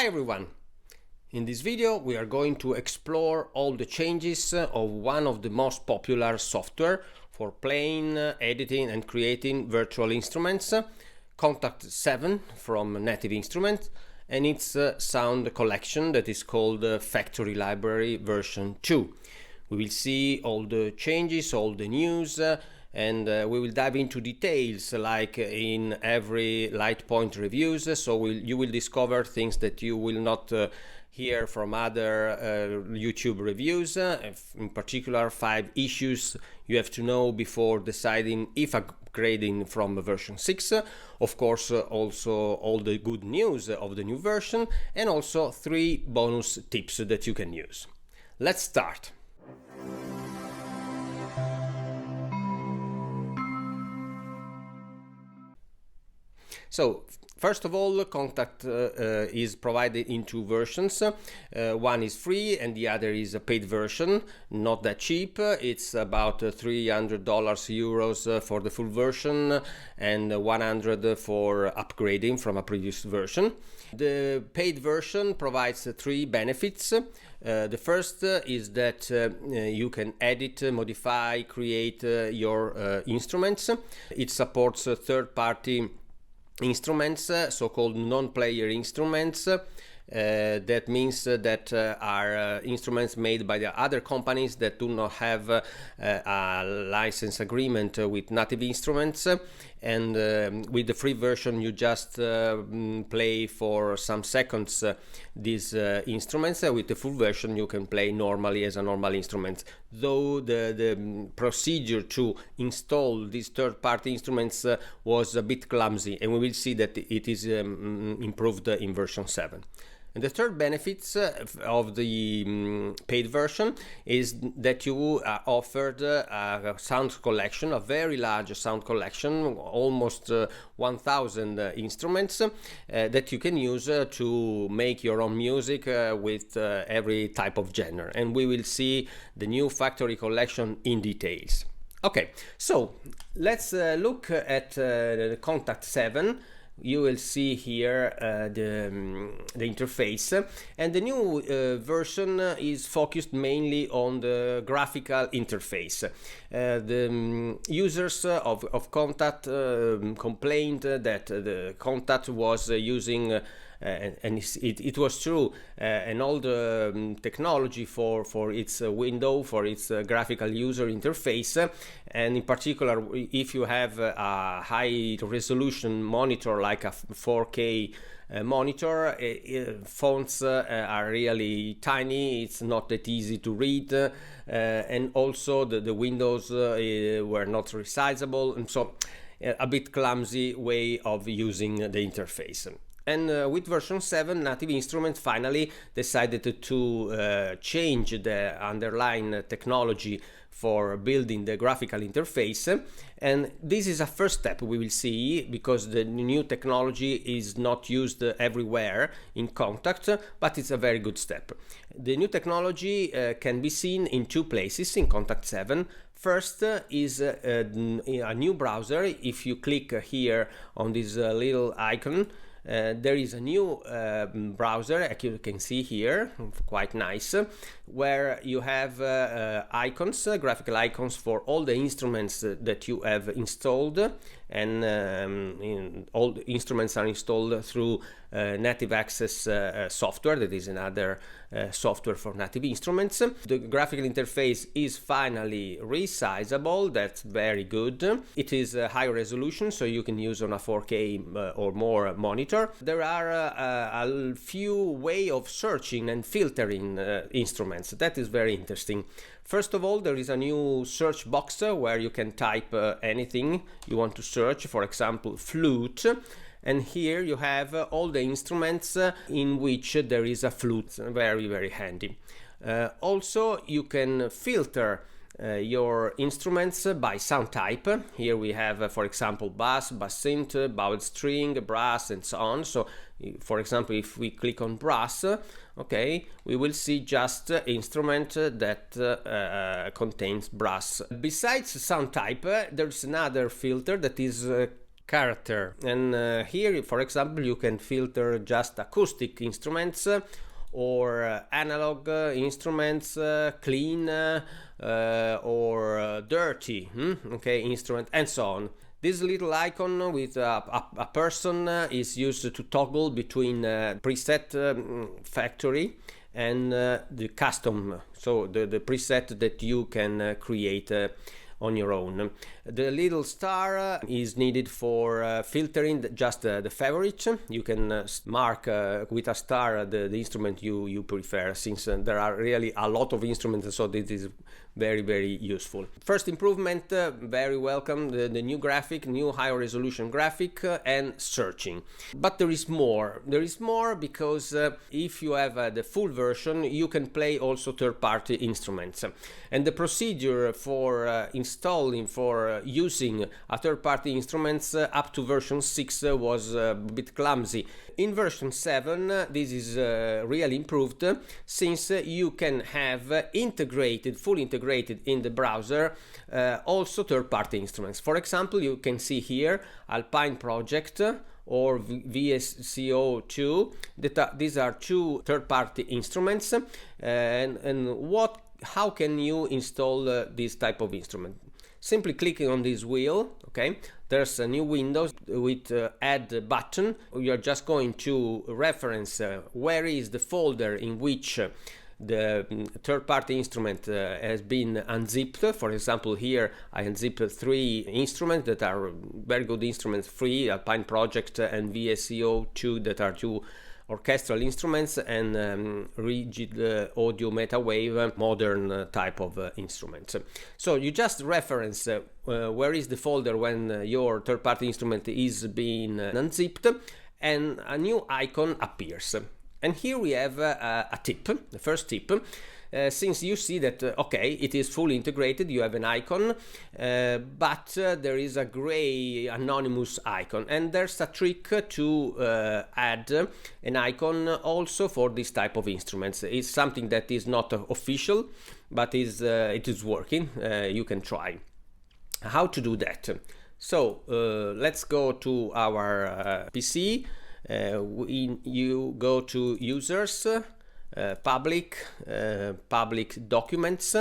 Hi everyone! In this video we are going to explore all the changes of one of the most popular software for playing, editing and creating virtual instruments, Kontakt 7 from Native Instruments, and its sound collection that is called Factory Library version 2. We will see all the changes, all the news, and we will dive into details like in every LightPoint reviews, so you will discover things that you will not hear from other YouTube reviews, in particular 5 issues you have to know before deciding if upgrading from version 6, of course also all the good news of the new version, and also 3 bonus tips that you can use. Let's start. So, first of all, Kontakt is provided in 2 versions. One is free and the other is a paid version, not that cheap. It's about €300 for the full version and $100 for upgrading from a previous version. The paid version provides 3 benefits. The first is that you can edit, modify, create your instruments. It supports third-party instruments, so-called non-player instruments. That means that are instruments made by the other companies that do not have a license agreement with Native Instruments, and with the free version you just play for some seconds these instruments. With the full version you can play normally as a normal instrument, though the procedure to install these third-party instruments was a bit clumsy, and we will see that it is improved in version 7. And the third benefit of the paid version is that you are offered a sound collection, a very large sound collection, almost 1,000 instruments that you can use to make your own music with every type of genre. And we will see the new factory collection in details. Okay, so let's look at the Kontakt 7. You will see here the interface, and the new version is focused mainly on the graphical interface. The users of Kontakt complained that the Kontakt was using and it was true, an old technology for its window, for its graphical user interface, and in particular if you have a high resolution monitor like a 4K monitor, fonts are really tiny, it's not that easy to read, and also the windows were not resizable, and so a bit clumsy way of using the interface. And with version 7, Native Instruments finally decided to change the underlying technology for building the graphical interface, and this is a first step we will see, because the new technology is not used everywhere in Kontakt, but it's a very good step. The new technology can be seen in 2 places in Kontakt 7. First is a new browser. If you click here on this little icon, there is a new browser, as you can see here, quite nice, where you have icons, graphical icons for all the instruments that you have installed, and all the instruments are installed through Native Access software, that is another software for Native Instruments. The graphical interface is finally resizable, that's very good. It is high resolution, so you can use on a 4K or more monitor. There are a few ways of searching and filtering instruments. That is very interesting. First of all, there is a new search box where you can type anything you want to search, for example, flute. And here you have all the instruments in which there is a flute, very, very handy. Also, you can filter your instruments by sound type. Here we have, for example, bass, bass synth, bowed string, brass, and so on. So, for example, if we click on brass, okay, we will see just instrument that contains brass. Besides sound type, there's another filter that is character. And here, for example, you can filter just acoustic instruments or analog instruments, clean or dirty, okay, instrument, and so on. This little icon with a person is used to toggle between preset factory and the custom, so the preset that you can create on your own. The little star is needed for filtering just the favorite. You can mark with a star the instrument you prefer, since there are really a lot of instruments, so this is very useful. First improvement, very welcome, the new graphic, new high resolution graphic, and searching. But there is more because if you have the full version, you can play also third-party instruments, and the procedure for installing, for using a third-party instruments up to version 6 was a bit clumsy. In version 7 this is really improved, since you can have fully integrated in the browser also third-party instruments. For example, you can see here Alpine Project or VSCO2. These are two third-party instruments, and how can you install this type of instrument? Simply clicking on this wheel, okay, there's a new window with add button. You're just going to reference where is the folder in which the third-party instrument has been unzipped. For example, here I unzipped 3 instruments that are very good instruments, free, Alpine Project and VSCO2, that are 2 orchestral instruments, and rigid audio metawave, modern type of instruments. So you just reference where is the folder when your third-party instrument is being unzipped, and a new icon appears. And here we have a tip, the first tip. Since you see that, okay, it is fully integrated, you have an icon, but there is a gray anonymous icon, and there's a trick to add an icon also for this type of instruments. It's something that is not official, but it is working. You can try. How to do that? So let's go to our PC. You go to users, public documents,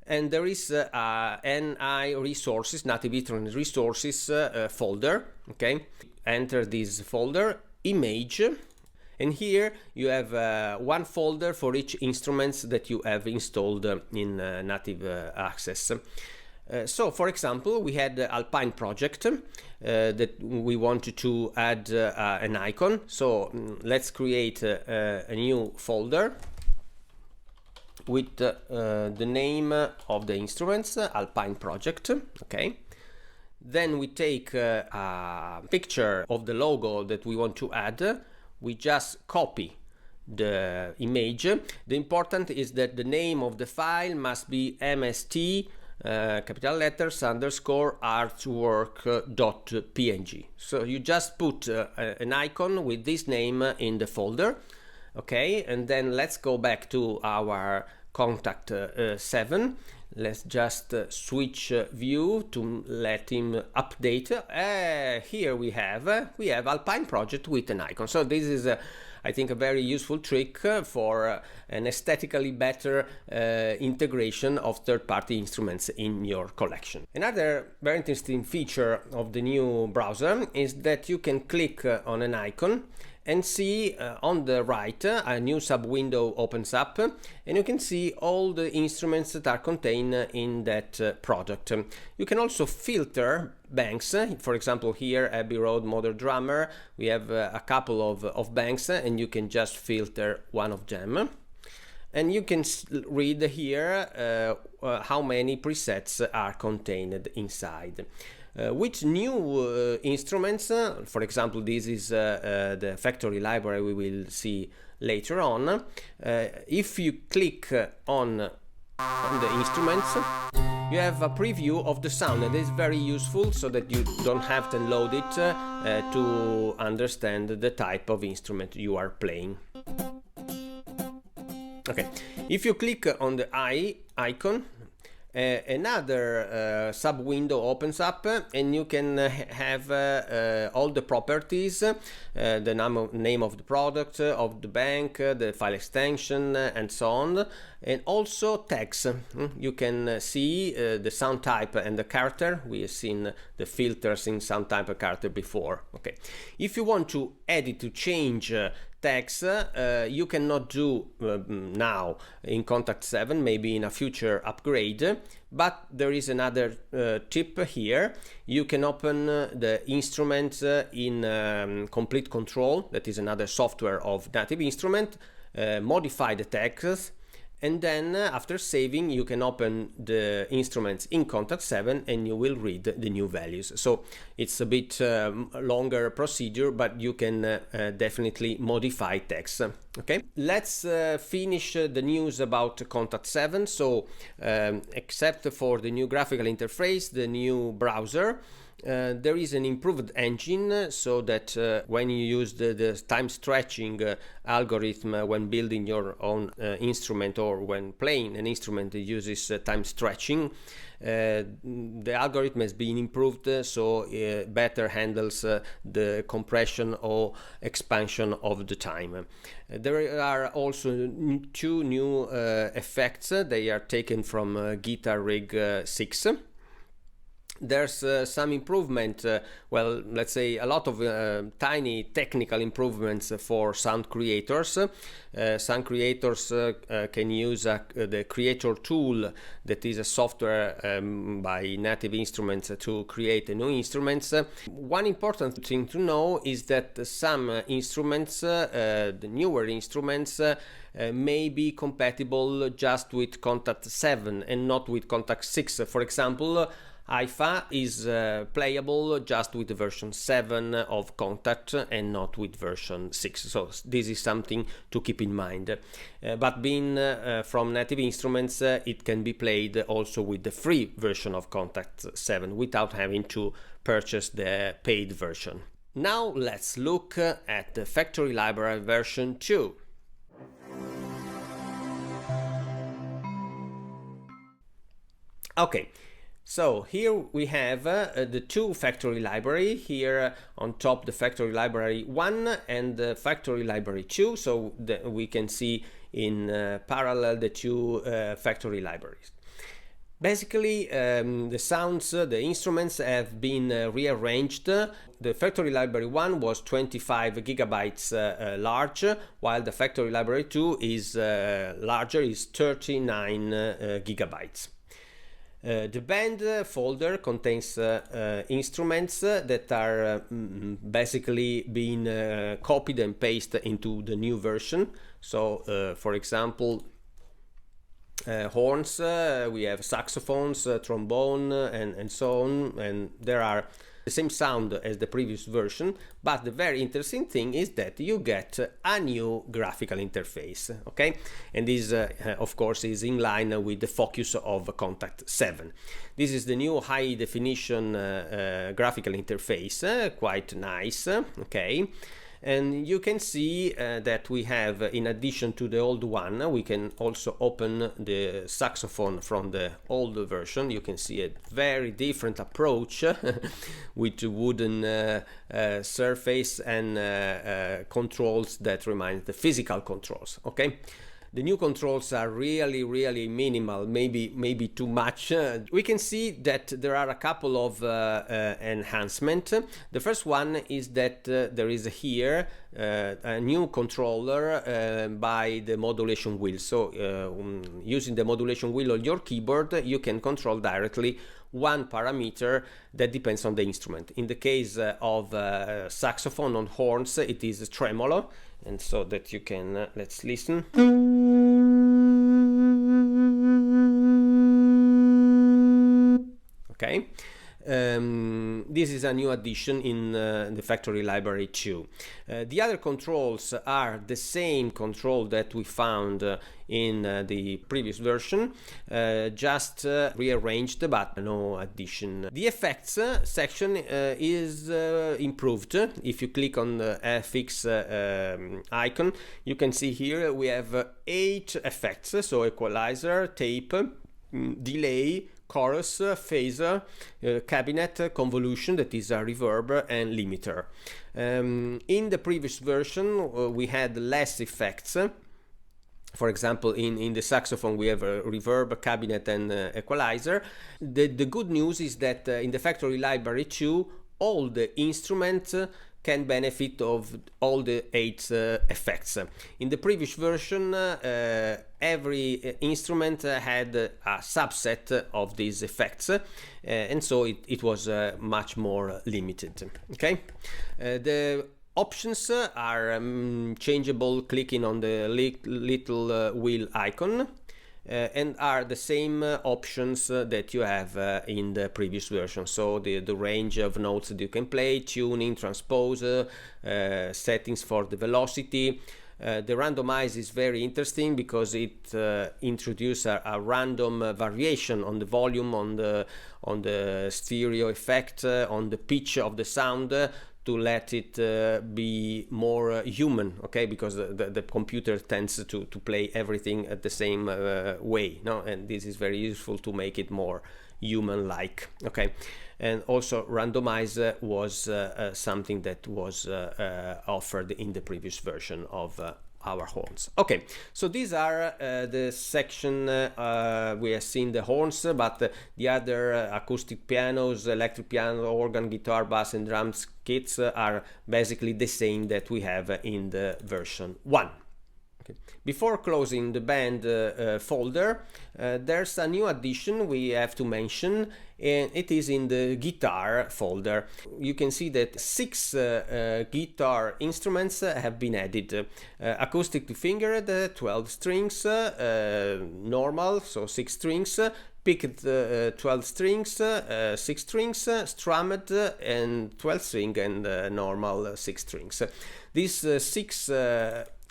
and there is NI resources, native instrument resources folder. Okay, enter this folder, image, and here you have one folder for each instruments that you have installed in native access. So, for example, we had the Alpine Project that we wanted to add an icon. So let's create a new folder with the name of the instruments, Alpine Project. Okay. Then we take a picture of the logo that we want to add. We just copy the image. The important is that the name of the file must be mst capital letters _ artwork.png. So you just put an icon with this name in the folder. Okay, and then let's go back to our Kontakt 7. Let's just switch view to let him update. Here we have Alpine Project with an icon. So this is I think a very useful trick for an aesthetically better integration of third-party instruments in your collection. Another very interesting feature of the new browser is that you can click on an icon and see on the right a new sub-window opens up, and you can see all the instruments that are contained in that product. You can also filter banks. For example, here Abbey Road Modern Drummer, we have a couple of banks, and you can just filter one of them. And you can read here how many presets are contained inside. With new instruments, for example, this is the factory library we will see later on. If you click on the instruments, you have a preview of the sound, and it's very useful so that you don't have to load it to understand the type of instrument you are playing. Okay, if you click on the eye icon, Another sub-window opens up, and you can have all the properties, the name of the product, of the bank, the file extension, and so on, and also text. You can see the sound type and the character. We have seen the filters in sound type and character before. Okay, if you want to edit, to change text, you cannot do now in Kontakt 7, maybe in a future upgrade, but there is another tip here. You can open the instrument in Complete Control, that is another software of Native Instrument, modify the text, and then after saving you can open the instruments in Kontakt 7 and you will read the new values. So it's a bit longer procedure, but you can definitely modify text. Okay, let's finish the news about Kontakt 7. So except for the new graphical interface, the new browser, there is an improved engine, so that when you use the time stretching algorithm when building your own instrument, or when playing an instrument that uses time stretching, the algorithm has been improved, so better handles the compression or expansion of the time. There are also two new effects. They are taken from Guitar Rig 6. There's some improvement, well, let's say a lot of tiny technical improvements for sound creators. Sound creators can use the creator tool, that is a software by Native Instruments to create new instruments. One important thing to know is that some instruments, the newer instruments, may be compatible just with Kontakt 7 and not with Kontakt 6. For example, IFA is playable just with version 7 of Kontakt and not with version 6. So this is something to keep in mind. But being from Native Instruments, it can be played also with the free version of Kontakt 7 without having to purchase the paid version. Now let's look at the factory library version 2. Okay. So here we have the two factory library. Here on top the factory library 1 and the factory library 2, so we can see in parallel the two factory libraries. Basically the sounds, the instruments have been rearranged. The factory library 1 was 25 gigabytes large, while the factory library 2 is larger, is 39 gigabytes. The band folder contains instruments that are basically being copied and pasted into the new version. So, for example, horns, we have saxophones, trombone, and so on, and there are the same sound as the previous version, but the very interesting thing is that you get a new graphical interface, okay? And this, of course, is in line with the focus of Kontakt 7. This is the new high definition graphical interface, quite nice, okay? And you can see that we have, in addition to the old one, we can also open the saxophone from the old version. You can see a very different approach with wooden surface and controls that remind the physical controls, okay? The new controls are really minimal, maybe too much. We can see that there are a couple of enhancements. The first one is that there is here a new controller by the modulation wheel. So using the modulation wheel on your keyboard, you can control directly one parameter that depends on the instrument. In the case of saxophone on horns, it is tremolo, and so that you can, let's listen. Okay, this is a new addition in the factory library 2. The other controls are the same control that we found in the previous version, just rearranged, but no addition. The effects section is improved. If you click on the FX icon, you can see here we have 8 effects, so equalizer, tape, delay, chorus, phaser, cabinet, convolution, that is a reverb, and limiter. In the previous version we had less effects. For example, in the saxophone we have a reverb, a cabinet, and equalizer. The good news is that in the factory library 2, all the instruments can benefit of all the 8 effects. In the previous version, every instrument had a subset of these effects, and so it was much more limited. Okay, the options are changeable clicking on the little wheel icon, and are the same options that you have in the previous version. So the range of notes that you can play, tuning, transpose, settings for the velocity. The randomize is very interesting because it introduces a random variation on the volume, on the stereo effect, on the pitch of the sound, to let it be more human, okay, because the computer tends to play everything at the same way, no, and this is very useful to make it more human-like, okay. And also randomize was something that was offered in the previous version of our horns. Okay, so these are the section we have seen the horns, but the other acoustic pianos, electric piano, organ, guitar, bass, and drums kits are basically the same that we have in the version 1. Okay. Before closing the band folder, there's a new addition we have to mention, and it is in the guitar folder. You can see that 6 guitar instruments have been added. Acoustic to fingered, 12 strings, normal, so 6 strings, picked 12 strings, 6 strings, strummed, and 12 string, and normal 6 strings. These 6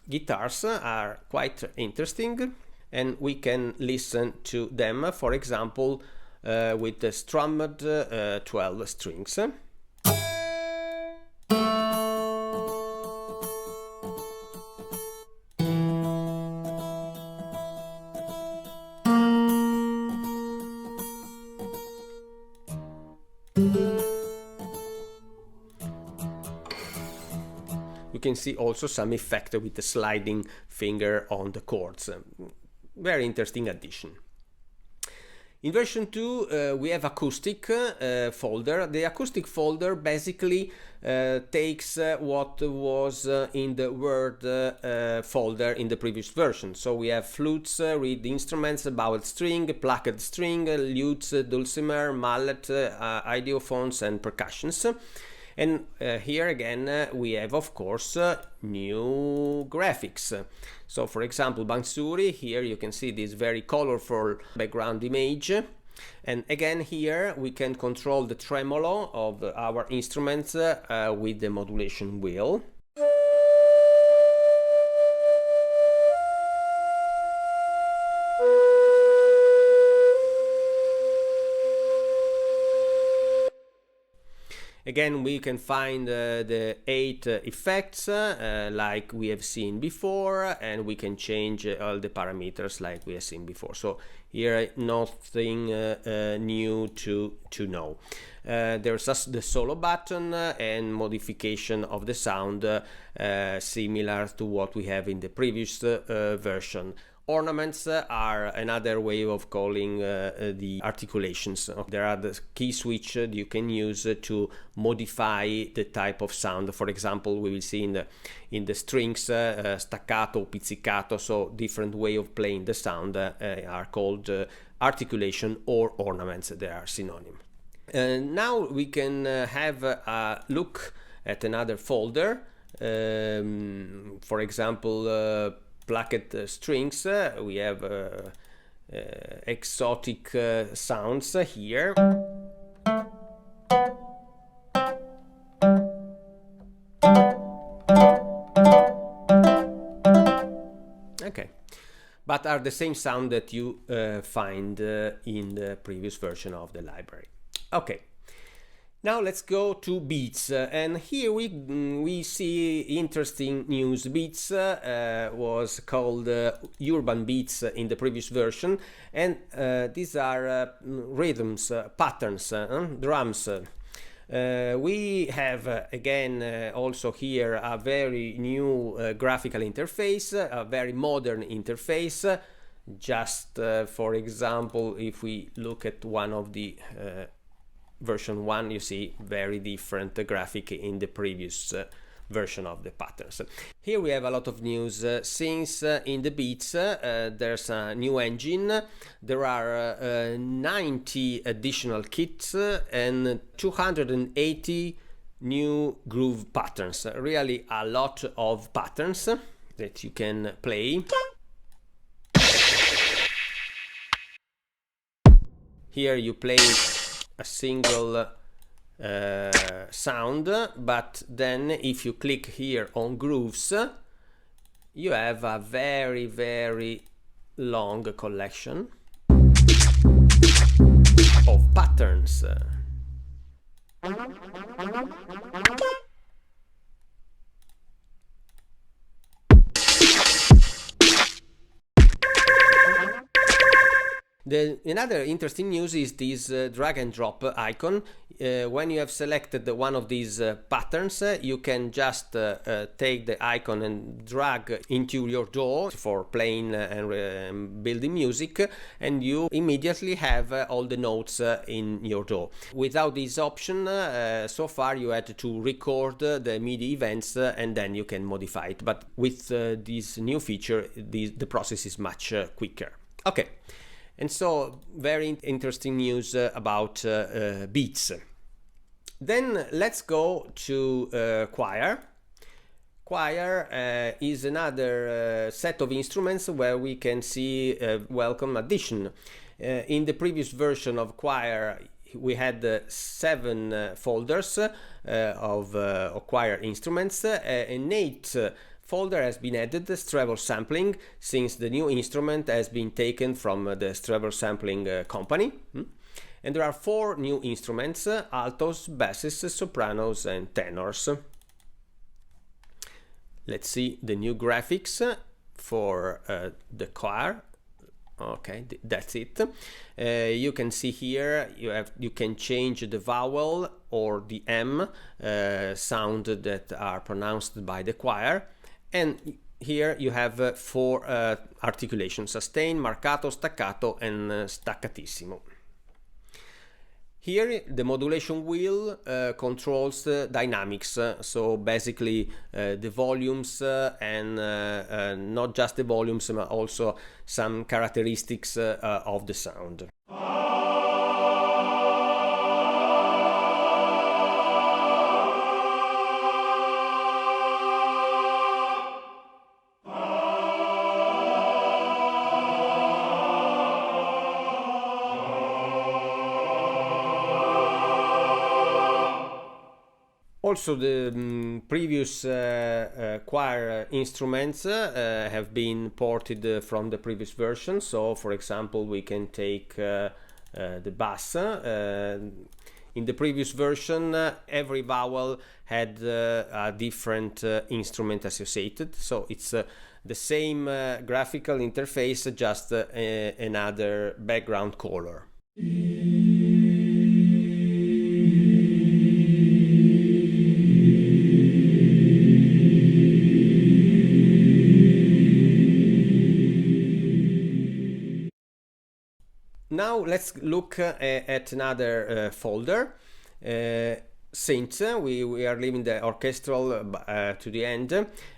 guitars are quite interesting, and we can listen to them, for example, with the strummed 12 strings. You can see also some effect with the sliding finger on the chords. Very interesting addition. In version 2 we have acoustic folder. The acoustic folder basically takes what was in the word folder in the previous version. So we have flutes, reed instruments, bowed string, plucked string, lutes, dulcimer, mallet, idiophones, and percussions. And here again we have, of course, new graphics. So for example, Bansuri, here you can see this very colorful background image, and again here we can control the tremolo of our instruments with the modulation wheel. Again, we can find the 8 effects like we have seen before, and we can change all the parameters like we have seen before. So here nothing new to know. There's just the solo button and modification of the sound similar to what we have in the previous version. Ornaments are another way of calling the articulations. There are the key switch you can use to modify the type of sound. For example, we will see in the strings staccato, pizzicato, so different way of playing the sound are called articulation or ornaments. They are synonym. Now we can have a look at another folder. For example, plucked strings. We have exotic sounds here. Okay, but are the same sound that you find in the previous version of the library. Okay. Now let's go to beats, and here we see interesting news. Beats was called urban beats in the previous version, and these are rhythms, patterns, drums. We have again also here a very new graphical interface, a very modern interface. Just for example, if we look at one of the version 1, you see very different graphic in the previous version of the patterns. Here we have a lot of news since in the beats there's a new engine. There are 90 additional kits and 280 new groove patterns. Really a lot of patterns that you can play. Here you play a single sound, but then if you click here on grooves, you have a very long collection of patterns. Another interesting news is this drag and drop icon. When you have selected one of these patterns, you can just take the icon and drag into your DAW for playing and building music, and you immediately have all the notes in your DAW. Without this option, so far you had to record the MIDI events and then you can modify it. But with this new feature, the process is much quicker. Okay. And so, very interesting news about beats. Then let's go to choir. Choir is another set of instruments where we can see a welcome addition. In the previous version of choir, we had 7 folders of choir instruments, and 8 folder has been added, treble sampling, since the new instrument has been taken from the treble sampling company. And there are 4 new instruments: altos, basses, sopranos and tenors. Let's see the new graphics for the choir. Okay, that's it. You can see here you can change the vowel or the M sound that are pronounced by the choir. And here you have 4 articulations: sustain, marcato, staccato and staccatissimo. Here the modulation wheel controls the dynamics, so basically the volumes and not just the volumes but also some characteristics of the sound. Also, the previous choir instruments have been ported from the previous version. So, for example, we can take the bass. In the previous version, every vowel had a different instrument associated. So it's the same graphical interface, just another background color. Now let's look at another folder, synth. We are leaving the orchestral to the end.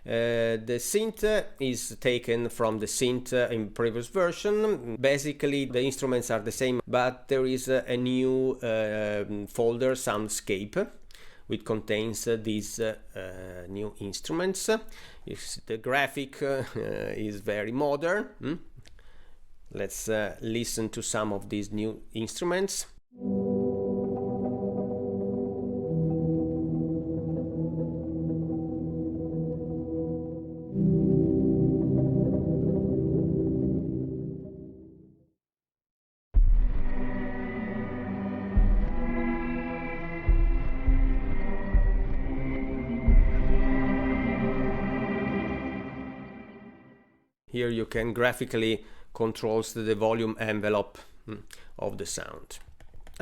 The synth is taken from the synth in previous version. Basically the instruments are the same, but there is a new folder, soundscape, which contains these new instruments. The graphic is very modern. Let's listen to some of these new instruments. here you can graphically control the volume envelope of the sound.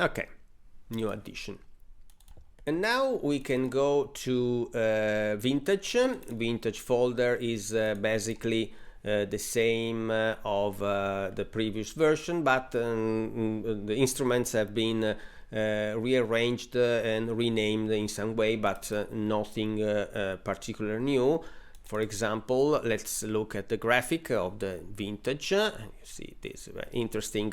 Okay, new addition. And now we can go to vintage. Vintage folder is basically the same of the previous version, but the instruments have been rearranged and renamed in some way, but nothing particular new. For example, let's look at the graphic of the vintage. You see this interesting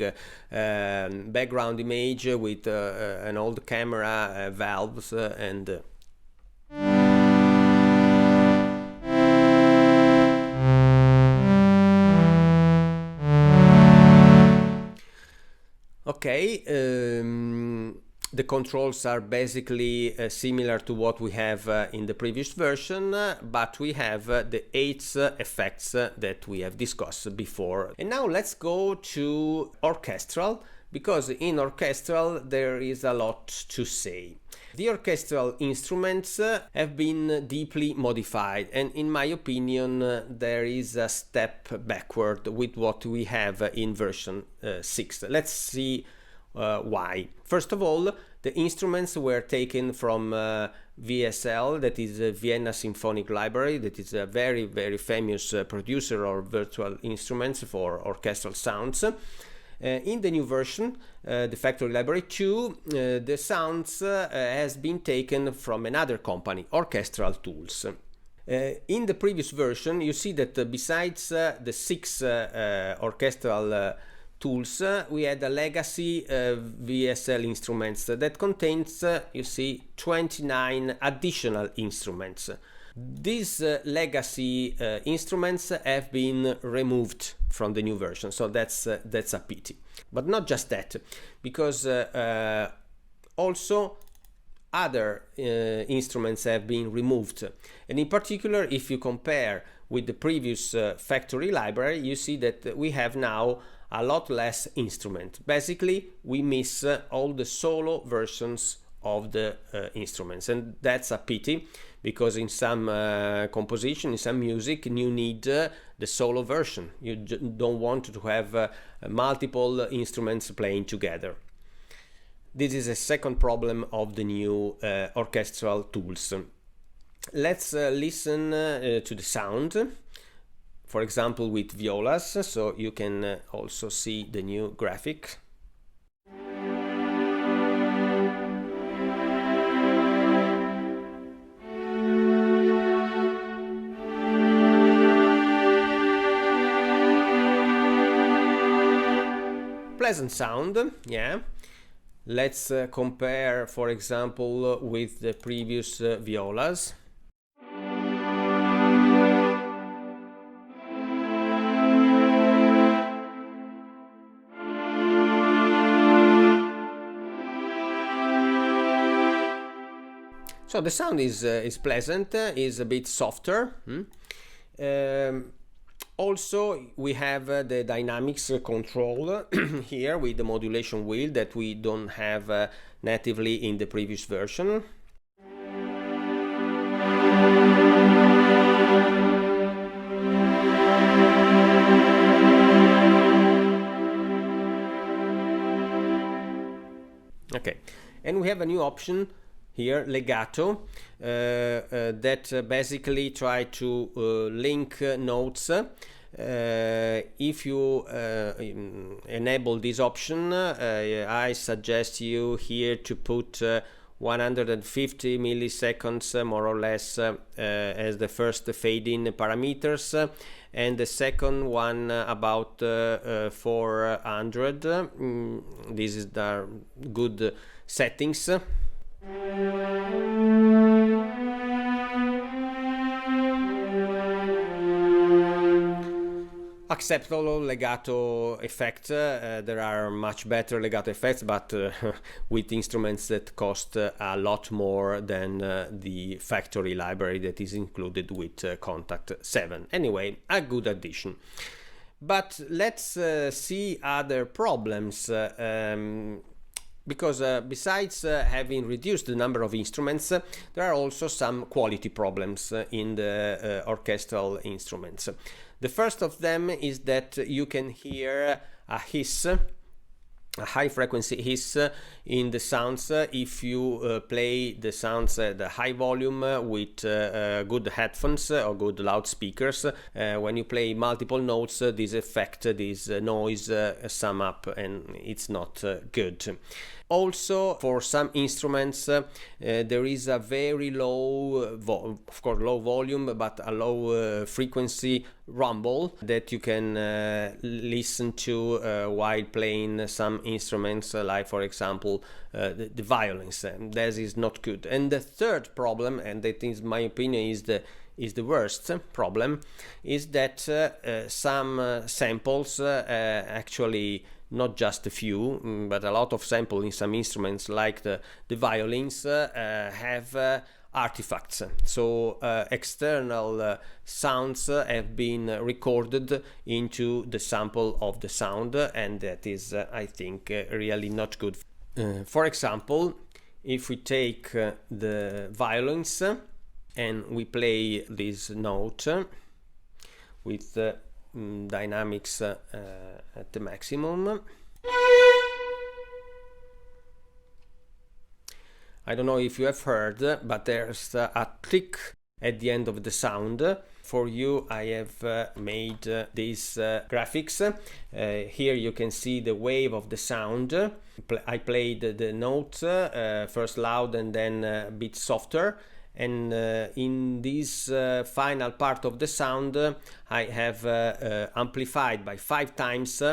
background image with an old camera, valves, and okay. The controls are basically similar to what we have in the previous version, but we have the 8 effects that we have discussed before. And now let's go to Orchestral, because in Orchestral there is a lot to say. The orchestral instruments have been deeply modified, and in my opinion there is a step backward with what we have in version 6. Let's see why. First of all, the instruments were taken from VSL, that is a Vienna Symphonic Library, that is a very famous producer of virtual instruments for orchestral sounds. In the new version, the Factory Library 2, the sounds has been taken from another company, Orchestral Tools. In the previous version, you see that besides the 6 orchestral tools, we had a legacy VSL instruments that contains, you see, 29 additional instruments. These legacy instruments have been removed from the new version, so that's a pity. But not just that, because also other instruments have been removed. And in particular, if you compare with the previous factory library, you see that we have now a lot less instrument. Basically, we miss all the solo versions of the instruments, and that's a pity, because in some composition, in some music, you need the solo version. You don't want to have multiple instruments playing together. This is a second problem of the new orchestral tools. Let's listen to the sound, for example with violas, so you can also see the new graphic. Pleasant sound, yeah. Let's compare, for example, with the previous violas. So the sound is pleasant, is a bit softer. Also, we have the dynamics control here with the modulation wheel that we don't have natively in the previous version. Okay, and we have a new option here, legato, that basically try to link notes. If you enable this option, I suggest you here to put 150 milliseconds more or less as the first fade-in parameters, and the second one about 400. This is the good settings. Acceptable legato effect. There are much better legato effects, but with instruments that cost a lot more than the factory library that is included with Kontakt 7. Anyway, a good addition. But let's see other problems. because besides having reduced the number of instruments, there are also some quality problems in the orchestral instruments. The first of them is that you can hear a hiss, a high frequency hiss in the sounds if you play the sounds at a high volume with good headphones or good loudspeakers. When you play multiple notes, this effect, this noise sum up, and it's not good. Also, for some instruments, there is a very low, of course, low volume, but a low frequency rumble that you can listen to while playing some instruments, like, for example, the violins. That is not good. And the third problem, and that is my opinion is the worst problem, is that some samples actually, not just a few, but a lot of samples in some instruments like the violins have artifacts. So external sounds have been recorded into the sample of the sound, and that is, I think, really not good. For example, if we take the violins and we play this note with dynamics at the maximum. I don't know if you have heard, but there's a click at the end of the sound. For you, I have made these graphics. Here you can see the wave of the sound. I played the note first loud and then a bit softer. And in this final part of the sound, I have amplified by 5 times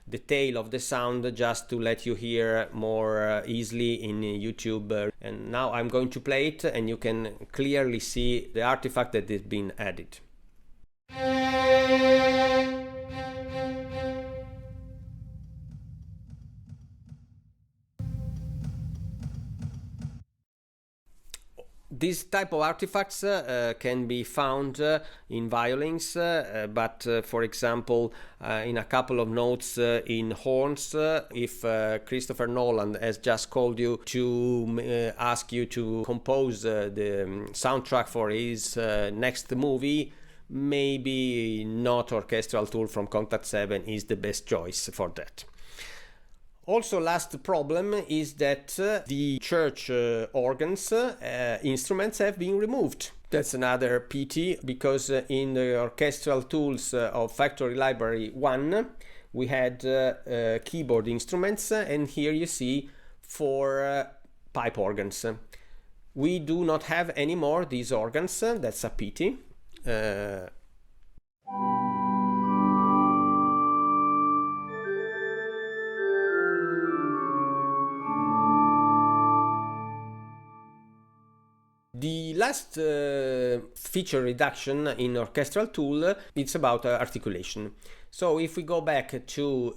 the tail of the sound, just to let you hear more easily in YouTube. And now I'm going to play it, and you can clearly see the artifact that has been added. These type of artifacts can be found in violins, but for example, in a couple of notes in horns. If Christopher Nolan has just called you to ask you to compose the soundtrack for his next movie, maybe not Orchestral tool from Kontakt 7 is the best choice for that. Also, last problem is that the church organs instruments have been removed. That's another pity, because in the orchestral tools of Factory Library 1 we had keyboard instruments, and here you see 4 pipe organs. We do not have anymore these organs. That's a pity. The last feature reduction in Orchestral tool, it's about articulation. So if we go back to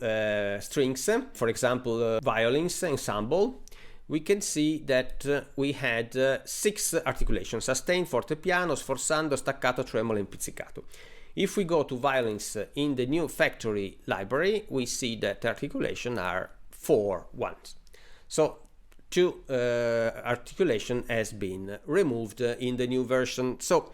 strings, for example, violins ensemble, we can see that we had 6 articulations: sustain, forte piano, sforzando, staccato, tremolo, and pizzicato. If we go to violins in the new Factory library, we see that articulation are 4 ones. So 2 articulation has been removed in the new version. So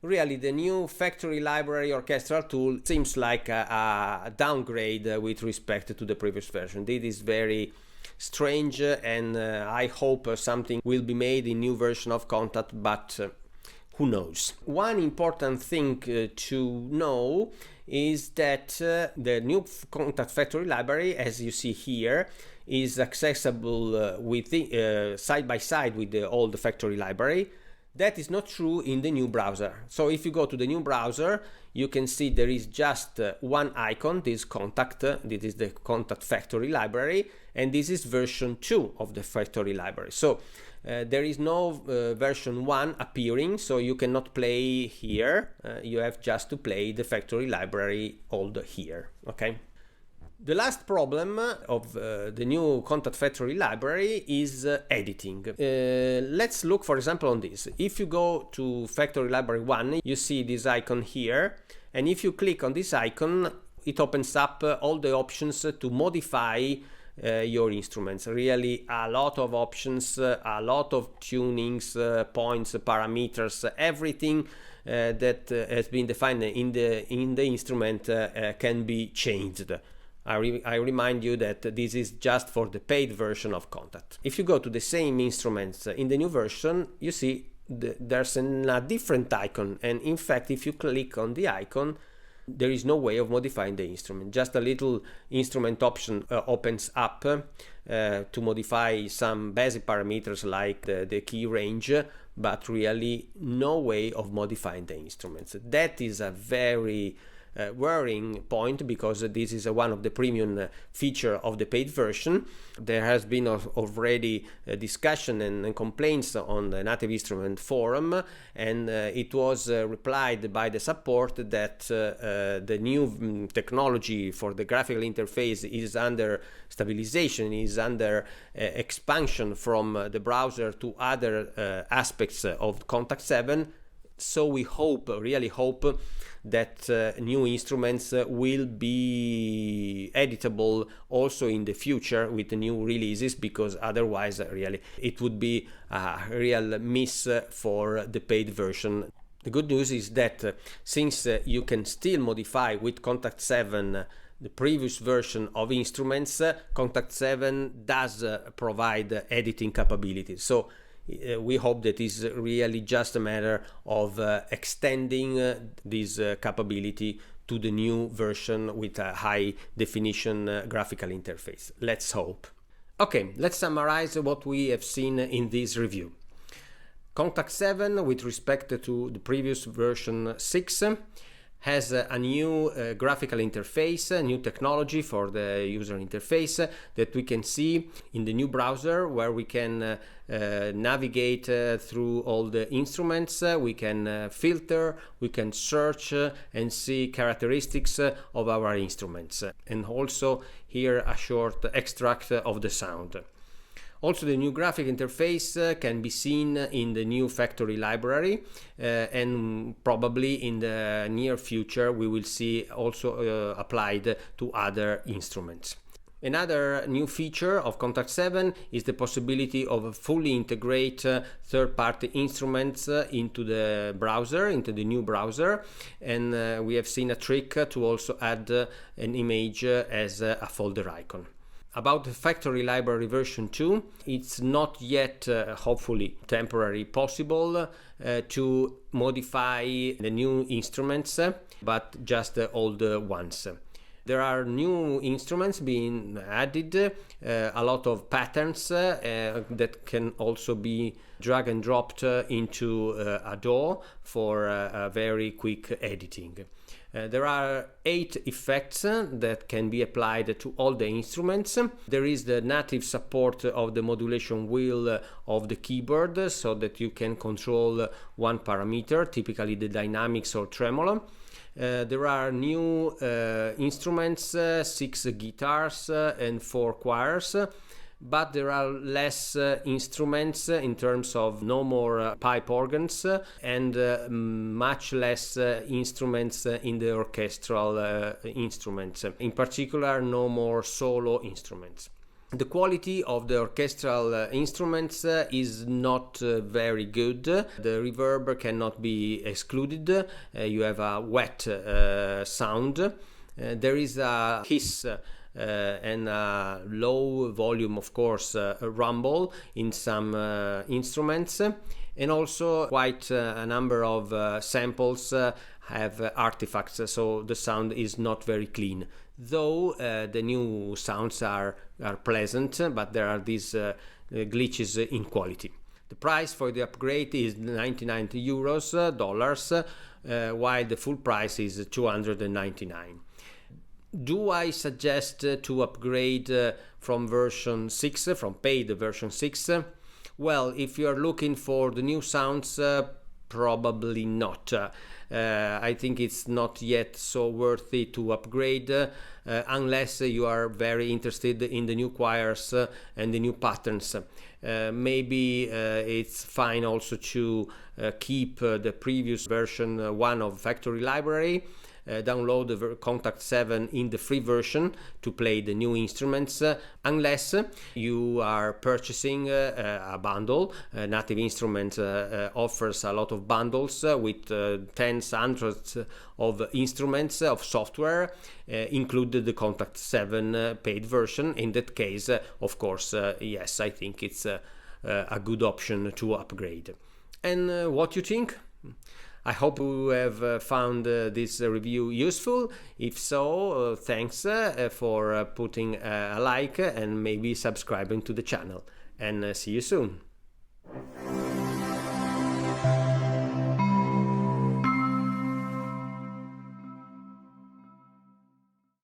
really the new Factory Library Orchestral tool seems like a downgrade with respect to the previous version. This is very strange, and I hope something will be made in new version of Kontakt, but who knows. One important thing to know is that the new Kontakt Factory Library, as you see here, is accessible with side by side with the old Factory Library. That is not true in the new browser. So if you go to the new browser, you can see there is just one icon, this Kontakt. This is the Kontakt Factory Library, and this is version 2 of the Factory Library. So there is no version 1 appearing, so you cannot play here. You have just to play the Factory Library old here, okay? The last problem of the new Kontakt Factory Library is editing. Let's look, for example, on this. If you go to Factory Library 1, you see this icon here, and if you click on this icon, it opens up all the options to modify your instruments. Really a lot of options, a lot of tunings, points, parameters, everything that has been defined in the instrument can be changed. I remind you that this is just for the paid version of Kontakt. If you go to the same instruments in the new version, you see there's a different icon, and in fact if you click on the icon, there is no way of modifying the instrument. Just a little instrument option opens up to modify some basic parameters like the key range, but really no way of modifying the instruments. That is a very worrying point, because this is one of the premium feature of the paid version. There has been already discussion and complaints on the Native Instrument forum, and it was replied by the support that the new technology for the graphical interface is under stabilization, is under expansion from the browser to other aspects of Kontakt 7. So we really hope that new instruments will be editable also in the future with the new releases, because otherwise really it would be a real miss for the paid version. The good news is that since you can still modify with Kontakt 7 the previous version of instruments, Kontakt 7 does provide editing capabilities. So we hope that is really just a matter of extending this capability to the new version with a high definition graphical interface. Let's hope. Okay, let's summarize what we have seen in this review. Kontakt 7, with respect to the previous version 6, has a new graphical interface, a new technology for the user interface that we can see in the new browser, where we can navigate through all the instruments. We can filter, we can search and see characteristics of our instruments, and also hear a short extract of the sound. Also, the new graphic interface can be seen in the new factory library, and probably in the near future we will see also applied to other instruments. Another new feature of Kontakt 7 is the possibility of fully integrate third-party instruments into the browser, into the new browser, and we have seen a trick to also add an image as a folder icon. About the factory library version 2, it's not yet, hopefully temporary, possible to modify the new instruments, but just the old ones. There are new instruments being added, a lot of patterns that can also be drag and dropped into a DAW for very quick editing. There are 8 effects that can be applied to all the instruments. There is the native support of the modulation wheel of the keyboard, so that you can control one parameter, typically the dynamics or tremolo. There are new instruments, 6 guitars and 4 choirs, but there are less instruments in terms of no more pipe organs, and much less instruments in the orchestral instruments. In particular, no more solo instruments. The quality of the orchestral instruments is not very good. The reverb cannot be excluded. You have a wet sound. There is a hiss and a low volume, of course, rumble in some instruments, and also quite a number of samples have artifacts, so the sound is not very clean. Though the new sounds are pleasant, but there are these glitches in quality. The price for the upgrade is 99 dollars, while the full price is 299. Do I suggest to upgrade from version 6, from paid version 6? Well, if you are looking for the new sounds, probably not. I think it's not yet so worthy to upgrade unless you are very interested in the new choirs and the new patterns. Maybe it's fine also to keep the previous version 1 of factory library, download the Kontakt 7 in the free version to play the new instruments, unless you are purchasing a bundle. Native Instruments offers a lot of bundles with tens, hundreds of instruments of software, included the Kontakt 7 paid version. In that case, of course, yes, I think it's a good option to upgrade. And what you think? I hope you have found this review useful. If so, thanks for putting a like and maybe subscribing to the channel. And see you soon.